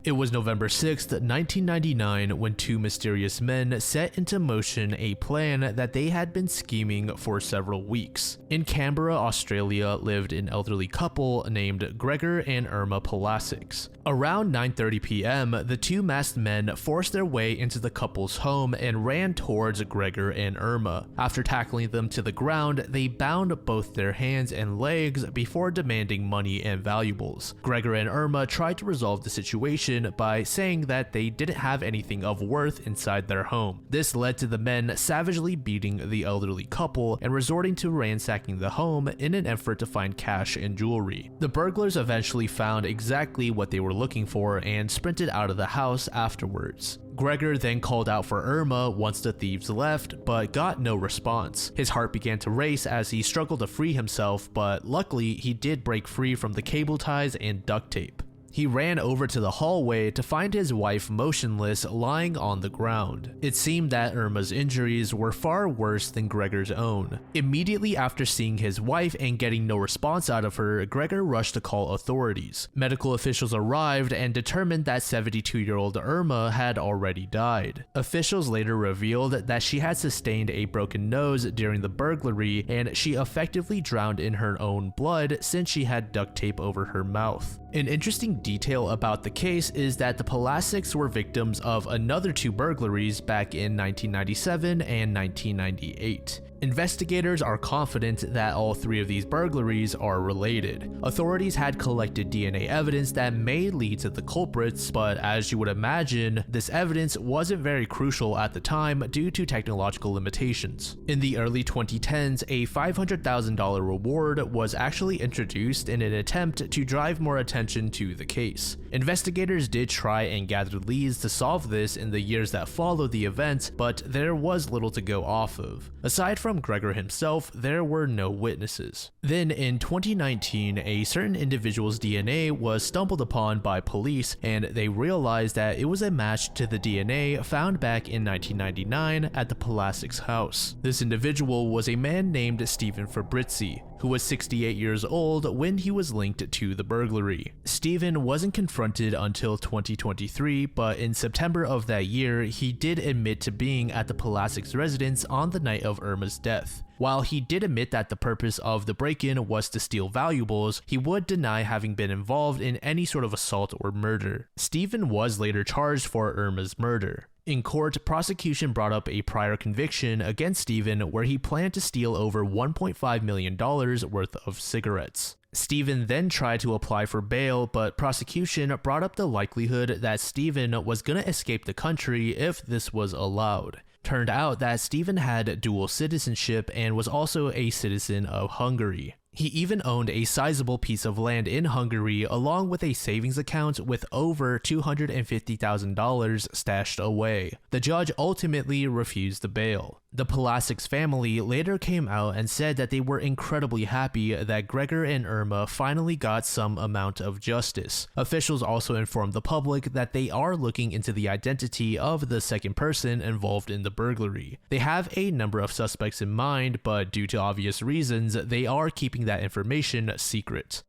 It was November 6th, 1999 when two mysterious men set into motion a plan that they had been scheming for several weeks. In Canberra, Australia lived an elderly couple named Gregor and Irma Palasics. Around 9:30 p.m., the two masked men forced their way into the couple's home and ran towards Gregor and Irma. After tackling them to the ground, they bound both their hands and legs before demanding money and valuables. Gregor and Irma tried to resolve the situation by saying that they didn't have anything of worth inside their home. This led to the men savagely beating the elderly couple and resorting to ransacking the home in an effort to find cash and jewelry. The burglars eventually found exactly what they were looking for and sprinted out of the house afterwards. Gregor then called out for Irma once the thieves left, but got no response. His heart began to race as he struggled to free himself, but luckily he did break free from the cable ties and duct tape. He ran over to the hallway to find his wife motionless lying on the ground. It seemed that Irma's injuries were far worse than Gregor's own. Immediately after seeing his wife and getting no response out of her, Gregor rushed to call authorities. Medical officials arrived and determined that 72-year-old Irma had already died. Officials later revealed that she had sustained a broken nose during the burglary and she effectively drowned in her own blood since she had duct tape over her mouth. An interesting detail about the case is that the Palasics were victims of another two burglaries back in 1997 and 1998. Investigators are confident that all three of these burglaries are related. Authorities had collected DNA evidence that may lead to the culprits, but as you would imagine, this evidence wasn't very crucial at the time due to technological limitations. In the early 2010s, a $500,000 reward was actually introduced in an attempt to drive more attention to the case. Investigators did try and gather leads to solve this in the years that followed the event, but there was little to go off of. Aside from Gregor himself, there were no witnesses. Then in 2019, a certain individual's DNA was stumbled upon by police and they realized that it was a match to the DNA found back in 1999 at the Palasics house. This individual was a man named Stephen Fabrizi, who was 68 years old when he was linked to the burglary. Stephen wasn't confronted until 2023, but in September of that year, he did admit to being at the Palasics residence on the night of Irma's death. While he did admit that the purpose of the break-in was to steal valuables, he would deny having been involved in any sort of assault or murder. Stephen was later charged for Irma's murder. In court, prosecution brought up a prior conviction against Stephen where he planned to steal over $1.5 million worth of cigarettes. Stephen then tried to apply for bail, but prosecution brought up the likelihood that Stephen was going to escape the country if this was allowed. Turned out that Stephen had dual citizenship and was also a citizen of Hungary. He even owned a sizable piece of land in Hungary along with a savings account with over $250,000 stashed away. The judge ultimately refused the bail. The Palasics family later came out and said that they were incredibly happy that Gregor and Irma finally got some amount of justice. Officials also informed the public that they are looking into the identity of the second person involved in the burglary. They have a number of suspects in mind, but due to obvious reasons, they are keeping that information secret.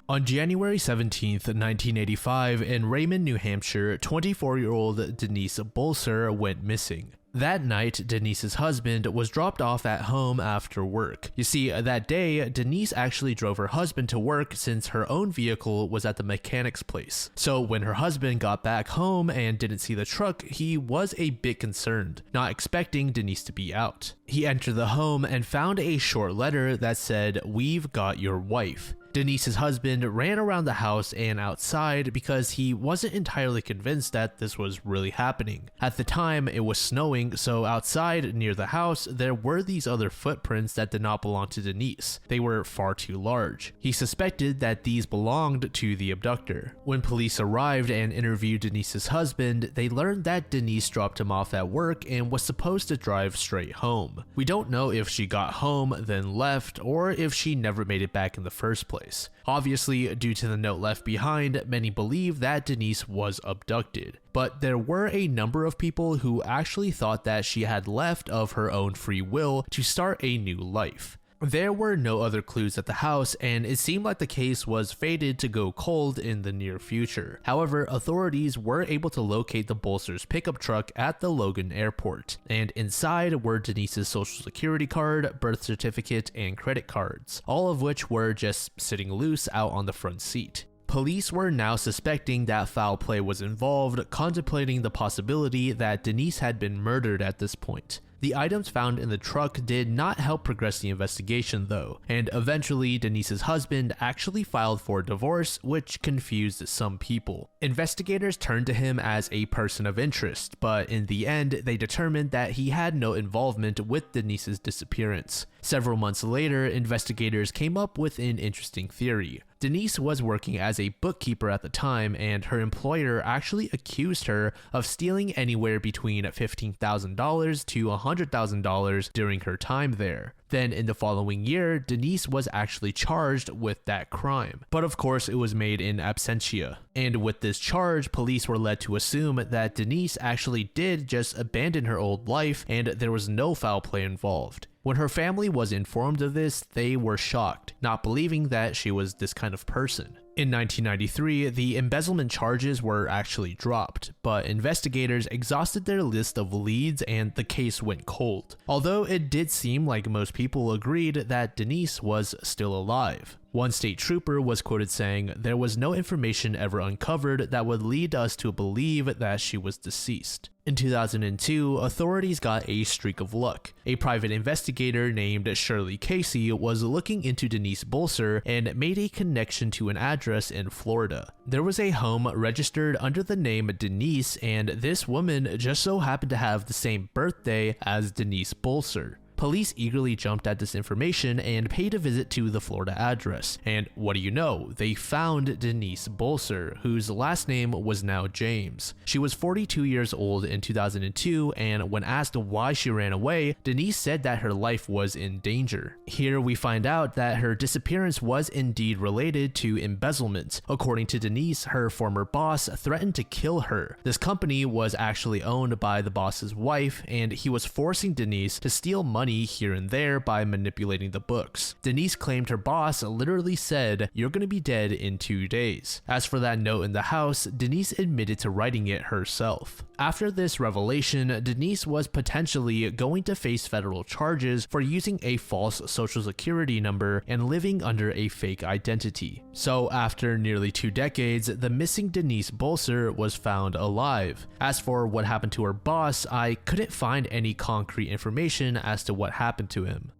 On January 17, 1985, in Raymond, New Hampshire, 24-year-old Denise Bolser went missing. That night, Denise's husband was dropped off at home after work. You see, that day, Denise actually drove her husband to work since her own vehicle was at the mechanic's place. So when her husband got back home and didn't see the truck, he was a bit concerned, not expecting Denise to be out. He entered the home and found a short letter that said, "We've got your wife." Denise's husband ran around the house and outside because he wasn't entirely convinced that this was really happening. At the time, it was snowing, so outside near the house, there were these other footprints that did not belong to Denise. They were far too large. He suspected that these belonged to the abductor. When police arrived and interviewed Denise's husband, they learned that Denise dropped him off at work and was supposed to drive straight home. We don't know if she got home, then left, or if she never made it back in the first place. Obviously, due to the note left behind, many believe that Denise was abducted. But there were a number of people who actually thought that she had left of her own free will to start a new life. There were no other clues at the house, and it seemed like the case was fated to go cold in the near future. However, authorities were able to locate the Bolser's pickup truck at the Logan airport, and inside were Denise's social security card, birth certificate, and credit cards, all of which were just sitting loose out on the front seat. Police were now suspecting that foul play was involved, contemplating the possibility that Denise had been murdered at this point. The items found in the truck did not help progress the investigation though, and eventually Denise's husband actually filed for divorce, which confused some people. Investigators turned to him as a person of interest, but in the end they determined that he had no involvement with Denise's disappearance. Several months later, investigators came up with an interesting theory. Denise was working as a bookkeeper at the time, and her employer actually accused her of stealing anywhere between $15,000 to $100,000 during her time there. Then in the following year, Denise was actually charged with that crime. But of course, it was made in absentia. And with this charge, police were led to assume that Denise actually did just abandon her old life and there was no foul play involved. When her family was informed of this, they were shocked, not believing that she was this kind of person. In 1993, the embezzlement charges were actually dropped, but investigators exhausted their list of leads and the case went cold. Although it did seem like most people agreed that Denise was still alive. One state trooper was quoted saying, "There was no information ever uncovered that would lead us to believe that she was deceased." In 2002, authorities got a streak of luck. A private investigator named Shirley Casey was looking into Denise Bolser and made a connection to an address in Florida. There was a home registered under the name Denise, and this woman just so happened to have the same birthday as Denise Bolser. Police eagerly jumped at this information and paid a visit to the Florida address, and what do you know, they found Denise Bolser, whose last name was now James. She was 42 years old in 2002, and when asked why she ran away, Denise said that her life was in danger. Here we find out that her disappearance was indeed related to embezzlement. According to Denise, her former boss threatened to kill her. This company was actually owned by the boss's wife, and he was forcing Denise to steal money here and there by manipulating the books. Denise claimed her boss literally said, "You're gonna be dead in 2 days." As for that note in the house, Denise admitted to writing it herself. After this revelation, Denise was potentially going to face federal charges for using a false social security number and living under a fake identity. So after nearly 2 decades, the missing Denise Bolser was found alive. As for what happened to her boss, I couldn't find any concrete information as to what happened to him.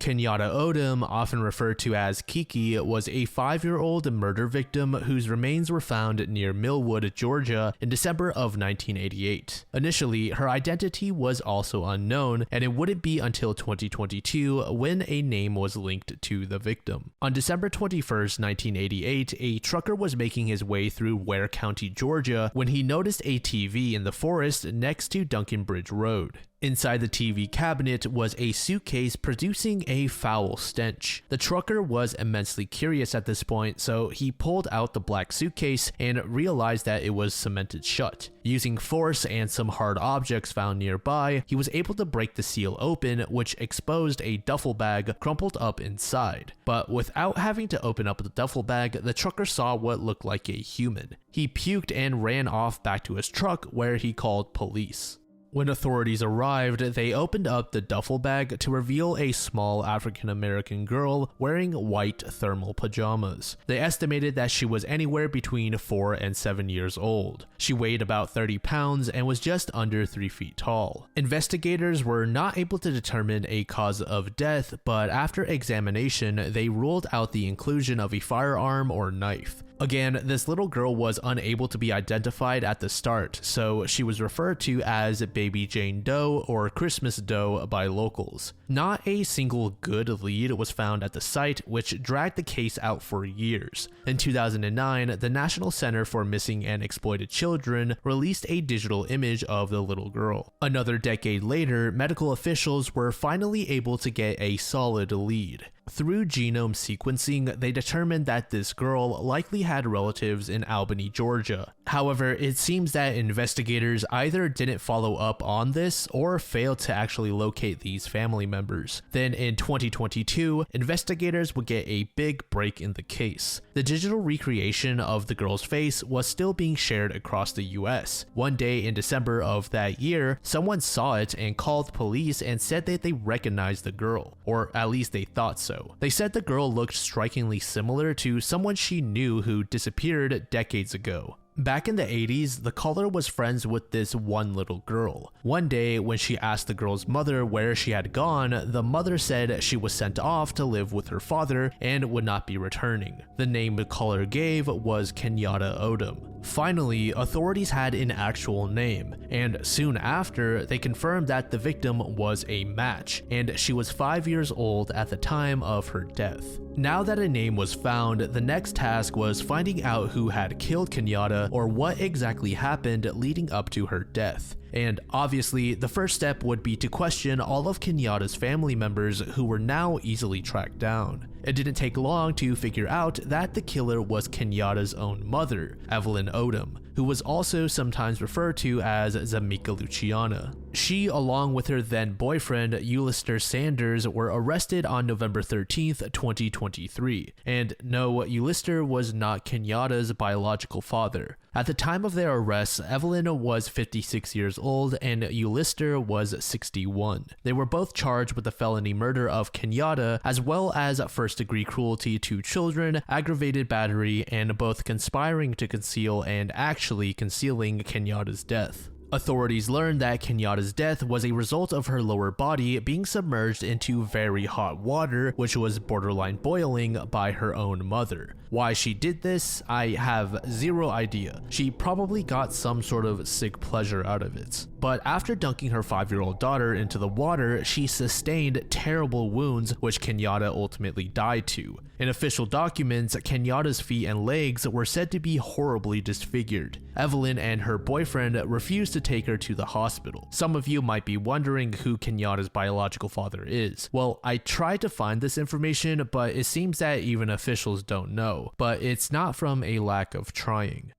Kenyatta Odom, often referred to as Kiki, was a 5-year-old murder victim whose remains were found near Millwood, Georgia in December of 1988. Initially, her identity was also unknown, and it wouldn't be until 2022 when a name was linked to the victim. On December 21st, 1988, a trucker was making his way through Ware County, Georgia, when he noticed a TV in the forest next to Duncan Bridge Road. Inside the TV cabinet was a suitcase producing a foul stench. The trucker was immensely curious at this point, so he pulled out the black suitcase and realized that it was cemented shut. Using force and some hard objects found nearby, he was able to break the seal open, which exposed a duffel bag crumpled up inside. But without having to open up the duffel bag, the trucker saw what looked like a human. He puked and ran off back to his truck, where he called police. When authorities arrived, they opened up the duffel bag to reveal a small African-American girl wearing white thermal pajamas. They estimated that she was anywhere between 4 and 7 years old. She weighed about 30 pounds and was just under 3 feet tall. Investigators were not able to determine a cause of death, but after examination, they ruled out the inclusion of a firearm or knife. Again, this little girl was unable to be identified at the start, so she was referred to as Baby Jane Doe or Christmas Doe by locals. Not a single good lead was found at the site, which dragged the case out for years. In 2009, the National Center for Missing and Exploited Children released a digital image of the little girl. Another decade later, medical officials were finally able to get a solid lead. Through genome sequencing, they determined that this girl likely had had relatives in Albany, Georgia. However, it seems that investigators either didn't follow up on this or failed to actually locate these family members. Then in 2022, investigators would get a big break in the case. The digital recreation of the girl's face was still being shared across the US. One day in December of that year, someone saw it and called police and said that they recognized the girl, or at least they thought so. They said the girl looked strikingly similar to someone she knew who disappeared decades ago. Back in the 80s, the caller was friends with this one little girl. One day, when she asked the girl's mother where she had gone, the mother said she was sent off to live with her father and would not be returning. The name the caller gave was Kenyatta Odom. Finally, authorities had an actual name, and soon after, they confirmed that the victim was a match, and she was 5 years old at the time of her death. Now that a name was found, the next task was finding out who had killed Kenyatta or what exactly happened leading up to her death. And obviously, the first step would be to question all of Kenyatta's family members who were now easily tracked down. It didn't take long to figure out that the killer was Kenyatta's own mother, Evelyn Odom, who was also sometimes referred to as Zamika Luciana. She, along with her then boyfriend, Ulister Sanders, were arrested on November 13th, 2023. And no, Ulister was not Kenyatta's biological father. At the time of their arrests, Evelyn was 56 years old and Ulister was 61. They were both charged with the felony murder of Kenyatta, as well as first-degree cruelty to children, aggravated battery, and both conspiring to conceal and actually concealing Kenyatta's death. Authorities learned that Kenyatta's death was a result of her lower body being submerged into very hot water, which was borderline boiling, by her own mother. Why she did this, I have zero idea. She probably got some sort of sick pleasure out of it. But after dunking her 5-year-old daughter into the water, she sustained terrible wounds, which Kenyatta ultimately died to. In official documents, Kenyatta's feet and legs were said to be horribly disfigured. Evelyn and her boyfriend refused to take her to the hospital. Some of you might be wondering who Kenyatta's biological father is. Well, I tried to find this information, but it seems that even officials don't know. But it's not from a lack of trying.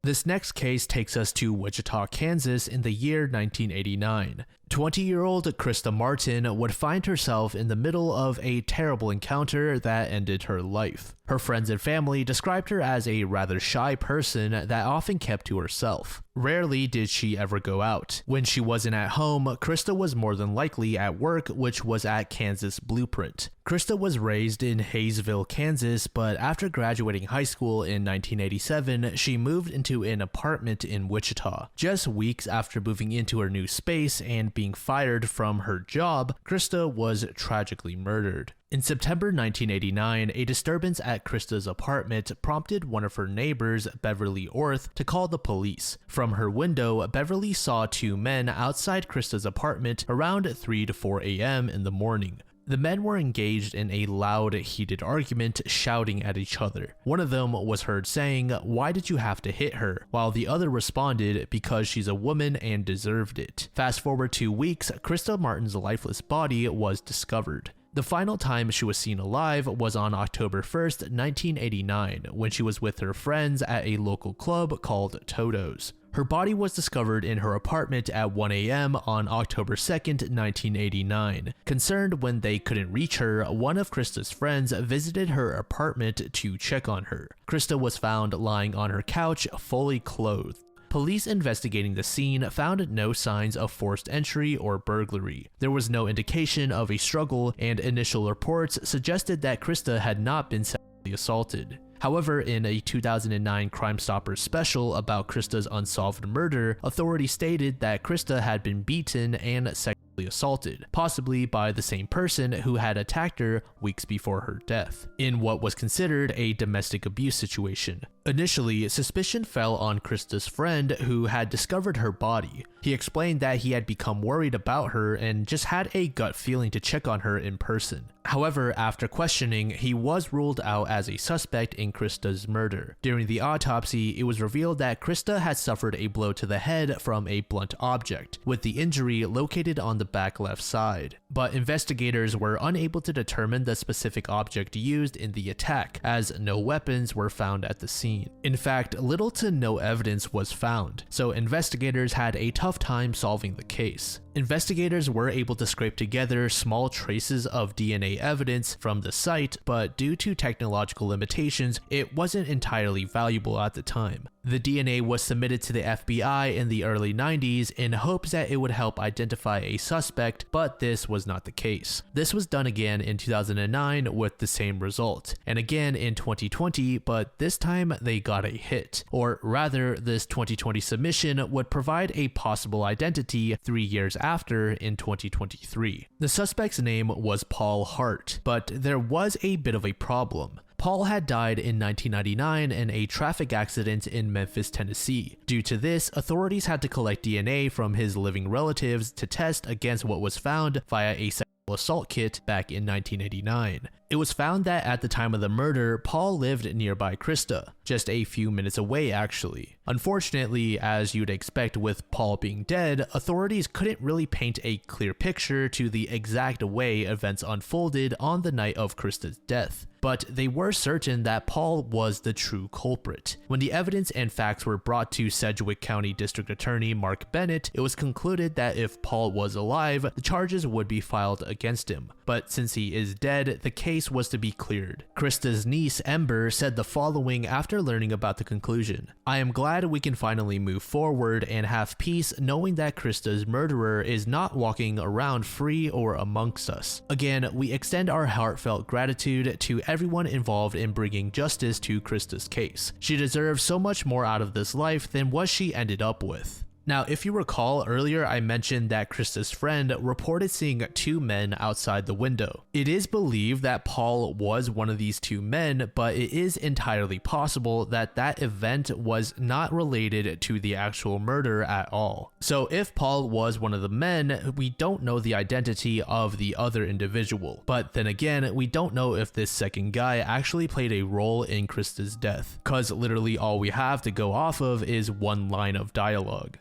This next case takes us to Wichita, Kansas in the year 1989. 20-year-old Krista Martin would find herself in the middle of a terrible encounter that ended her life. Her friends and family described her as a rather shy person that often kept to herself. Rarely did she ever go out. When she wasn't at home, Krista was more than likely at work, which was at Kansas Blueprint. Krista was raised in Hayesville, Kansas, but after graduating high school in 1987, she moved into an apartment in Wichita. Just weeks after moving into her new space and being fired from her job, Krista was tragically murdered. In September 1989, a disturbance at Krista's apartment prompted one of her neighbors, Beverly Orth, to call the police. From her window, Beverly saw two men outside Krista's apartment around 3 to 4 a.m. in the morning. The men were engaged in a loud, heated argument, shouting at each other. One of them was heard saying, "Why did you have to hit her?" while the other responded, "Because she's a woman and deserved it." Fast forward 2 weeks, Krista Martin's lifeless body was discovered. The final time she was seen alive was on October 1st, 1989, when she was with her friends at a local club called Toto's. Her body was discovered in her apartment at 1 a.m. on October 2nd, 1989. Concerned when they couldn't reach her, one of Krista's friends visited her apartment to check on her. Krista was found lying on her couch, fully clothed. Police investigating the scene found no signs of forced entry or burglary. There was no indication of a struggle, and initial reports suggested that Krista had not been sexually assaulted. However, in a 2009 Crime Stoppers special about Krista's unsolved murder, authorities stated that Krista had been beaten and sexually assaulted, possibly by the same person who had attacked her weeks before her death, in what was considered a domestic abuse situation. Initially, suspicion fell on Krista's friend who had discovered her body. He explained that he had become worried about her and just had a gut feeling to check on her in person. However, after questioning, he was ruled out as a suspect in Krista's murder. During the autopsy, it was revealed that Krista had suffered a blow to the head from a blunt object, with the injury located on the back left side. But investigators were unable to determine the specific object used in the attack, as no weapons were found at the scene. In fact, little to no evidence was found, so investigators had a tough time solving the case. Investigators were able to scrape together small traces of DNA evidence from the site, but due to technological limitations, it wasn't entirely valuable at the time. The DNA was submitted to the FBI in the early 90s in hopes that it would help identify a suspect, but this was not the case. This was done again in 2009 with the same result, and again in 2020, but this time they got a hit. Or rather, this 2020 submission would provide a possible identity 3 years after in 2023. The suspect's name was Paul Hart, but there was a bit of a problem. Paul had died in 1999 in a traffic accident in Memphis, Tennessee. Due to this, authorities had to collect DNA from his living relatives to test against what was found via a sexual assault kit back in 1989. It was found that at the time of the murder, Paul lived nearby Krista, just a few minutes away actually. Unfortunately, as you'd expect with Paul being dead, authorities couldn't really paint a clear picture to the exact way events unfolded on the night of Krista's death. But they were certain that Paul was the true culprit. When the evidence and facts were brought to Sedgwick County District Attorney Mark Bennett, it was concluded that if Paul was alive, the charges would be filed against him. But since he is dead, the case was to be cleared. Krista's niece, Ember, said the following after learning about the conclusion. "I am glad we can finally move forward and have peace knowing that Krista's murderer is not walking around free or amongst us. Again, we extend our heartfelt gratitude to everyone involved in bringing justice to Krista's case. She deserves so much more out of this life than what she ended up with." Now, if you recall earlier, I mentioned that Krista's friend reported seeing 2 men outside the window. It is believed that Paul was one of these 2 men, but it is entirely possible that that event was not related to the actual murder at all. So if Paul was one of the men, we don't know the identity of the other individual. But then again, we don't know if this second guy actually played a role in Krista's death, cause literally all we have to go off of is one line of dialogue.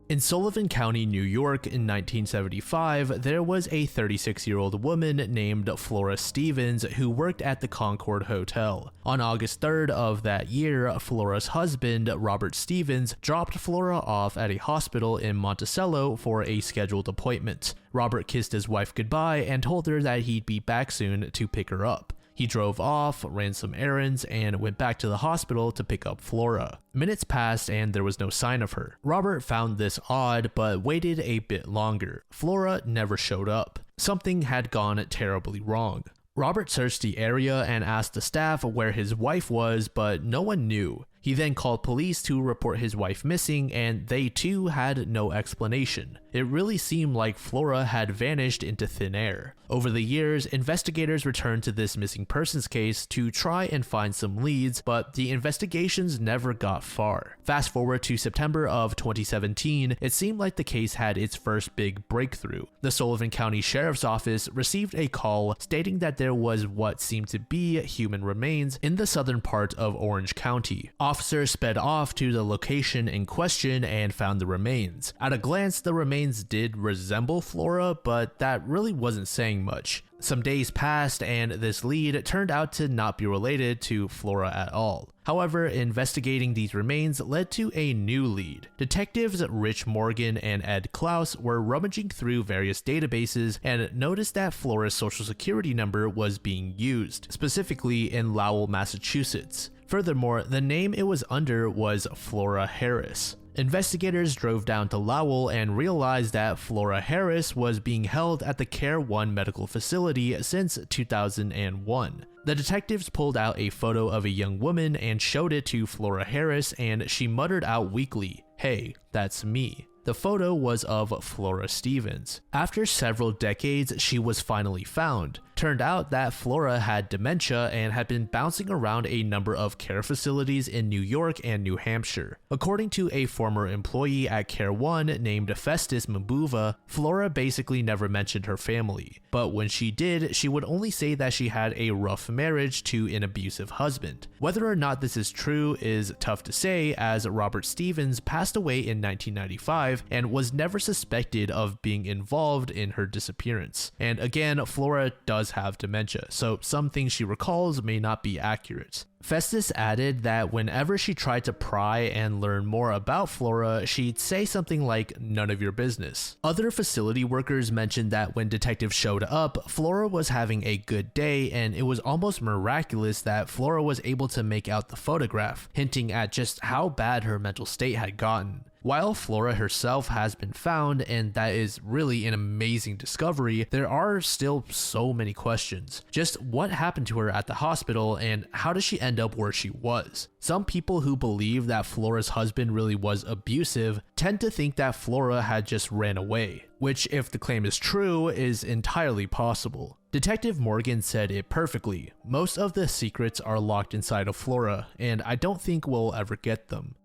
In Sullivan County, New York in 1975, there was a 36-year-old woman named Flora Stevens who worked at the Concord Hotel. On August 3rd of that year, Flora's husband, Robert Stevens, dropped Flora off at a hospital in Monticello for a scheduled appointment. Robert kissed his wife goodbye and told her that he'd be back soon to pick her up. He drove off, ran some errands, and went back to the hospital to pick up Flora. Minutes passed and there was no sign of her. Robert found this odd, but waited a bit longer. Flora never showed up. Something had gone terribly wrong. Robert searched the area and asked the staff where his wife was, but no one knew. He then called police to report his wife missing, and they too had no explanation. It really seemed like Flora had vanished into thin air. Over the years, investigators returned to this missing persons case to try and find some leads, but the investigations never got far. Fast forward to September of 2017, it seemed like the case had its first big breakthrough. The Sullivan County Sheriff's Office received a call stating that there was what seemed to be human remains in the southern part of Orange County. Officers sped off to the location in question and found the remains. At a glance, the remains did resemble Flora, but that really wasn't saying much. Some days passed and this lead turned out to not be related to Flora at all. However, investigating these remains led to a new lead. Detectives Rich Morgan and Ed Klaus were rummaging through various databases and noticed that Flora's social security number was being used, specifically in Lowell, Massachusetts. Furthermore, the name it was under was Flora Harris. Investigators drove down to Lowell and realized that Flora Harris was being held at the Care One medical facility since 2001. The detectives pulled out a photo of a young woman and showed it to Flora Harris, and she muttered out weakly, "Hey, that's me." The photo was of Flora Stevens. After several decades, she was finally found. Turned out that Flora had dementia and had been bouncing around a number of care facilities in New York and New Hampshire. According to a former employee at Care One named Festus Mbuva, Flora basically never mentioned her family. But when she did, she would only say that she had a rough marriage to an abusive husband. Whether or not this is true is tough to say, as Robert Stevens passed away in 1995 and was never suspected of being involved in her disappearance. And again, Flora does have dementia, so some things she recalls may not be accurate. Festus added that whenever she tried to pry and learn more about Flora, she'd say something like, "None of your business." Other facility workers mentioned that when detectives showed up, Flora was having a good day, and it was almost miraculous that Flora was able to make out the photograph, hinting at just how bad her mental state had gotten. While Flora herself has been found, and that is really an amazing discovery, there are still so many questions. Just what happened to her at the hospital, and how does she end up where she was? Some people who believe that Flora's husband really was abusive tend to think that Flora had just ran away, which, if the claim is true, is entirely possible. Detective Morgan said it perfectly. Most of the secrets are locked inside of Flora, and I don't think we'll ever get them.